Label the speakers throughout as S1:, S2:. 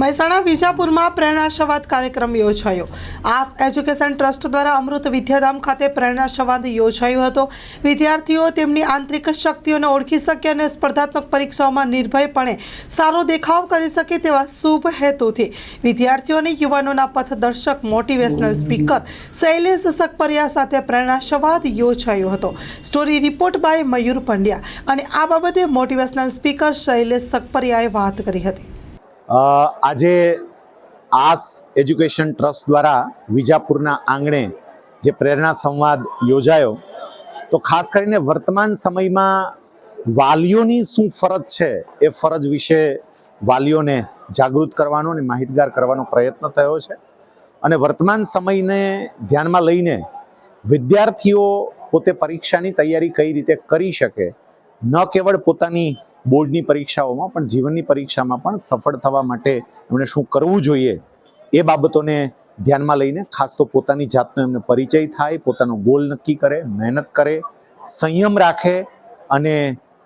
S1: મહેસાણા વિજાપુરમાં પ્રેરણા સંવાદ કાર્યક્રમ યોજાયો। આસ એજ્યુકેશન ટ્રસ્ટ દ્વારા અમૃત વિદ્યાધામ ખાતે પ્રેરણા સંવાદ યોજાયો હતો। વિદ્યાર્થીઓ તેમની આંતરિક શક્તિઓને ઓળખી શકે અને સ્પર્ધાત્મક પરીક્ષાઓમાં નિર્ભયપણે સારો દેખાવ કરી શકે તેવા શુભ હેતુથી વિદ્યાર્થીઓ અને યુવાનોના પથદર્શક મોટિવેશનલ સ્પીકર શૈલેષ સકપરિયા સાથે પ્રેરણા સંવાદ યોજાયો હતો। સ્ટોરી રિપોર્ટ બાય મયુર પંડ્યા અને આ બાબતે મોટિવેશનલ સ્પીકર શૈલેષ સકપરિયાએ વાત કરી હતી।
S2: આજે આસ એજ્યુકેશન ટ્રસ્ટ દ્વારા વિજાપુરના આંગણે જે પ્રેરણા સંવાદ યોજાયો, તો ખાસ કરીને વર્તમાન સમયમાં વાલીઓની શું ફરજ છે એ ફરજ વિશે વાલીઓને જાગૃત કરવાનો અને માહિતગાર કરવાનો પ્રયત્ન થયો છે। અને વર્તમાન સમયને ધ્યાનમાં લઈને વિદ્યાર્થીઓ પોતે પરીક્ષાની તૈયારી કઈ રીતે કરી શકે, ન કેવળ પોતાની બોર્ડની પરીક્ષાઓમાં પણ જીવનની પરીક્ષામાં પણ સફળ થવા માટે એમણે શું કરવું જોઈએ એ બાબતોને ધ્યાનમાં લઈને ખાસ તો પોતાની જાતનો એમને પરિચય થાય, પોતાનો ગોલ નક્કી કરે, મહેનત કરે, સંયમ રાખે અને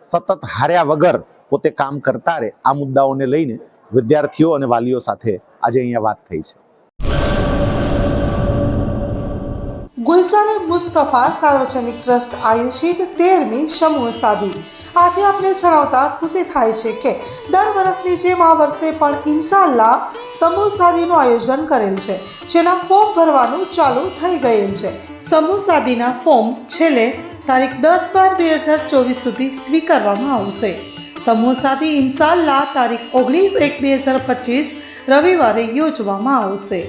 S2: સતત હાર્યા વગર પોતે કામ કરતા રહે, આ મુદ્દાઓને લઈને વિદ્યાર્થીઓ અને વાલીઓ સાથે આજે અહીંયા વાત થઈ છે।
S1: ગુલશન મુસ્તફા સાર્વજનિક ટ્રસ્ટ આયોજિત 13મી સમૂહ સાદી। આથી આપણે જણાવતા ખુશી થાય છે કે દર વર્ષની જેમ આ વર્ષે પણ ઇન્શાઅલ્લાહ સમૂહ સાદીનું આયોજન કરેલ છે, જેના ફોર્મ ભરવાનું ચાલુ થઈ ગયેલ છે। સમૂહ સાદીના ફોર્મ છેલ્લે તારીખ 10/12/2024 સુધી સ્વીકારવામાં આવશે। સમૂહ સાદી ઇન્શાઅલ્લાહ તારીખ 19/1/2025 રવિવારે યોજવામાં આવશે।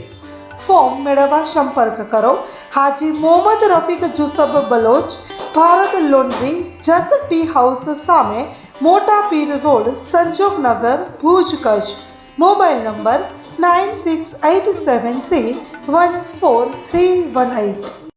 S1: ફોર્મ મેળવવા સંપર્ક કરો Haji Mohammad Rafiq Jusab Baloch, Bharat laundry, Jat tea house સામે, મોટા Pir road, Sanjognagar, Bhuj, Kutch. Mobile number 9687314318।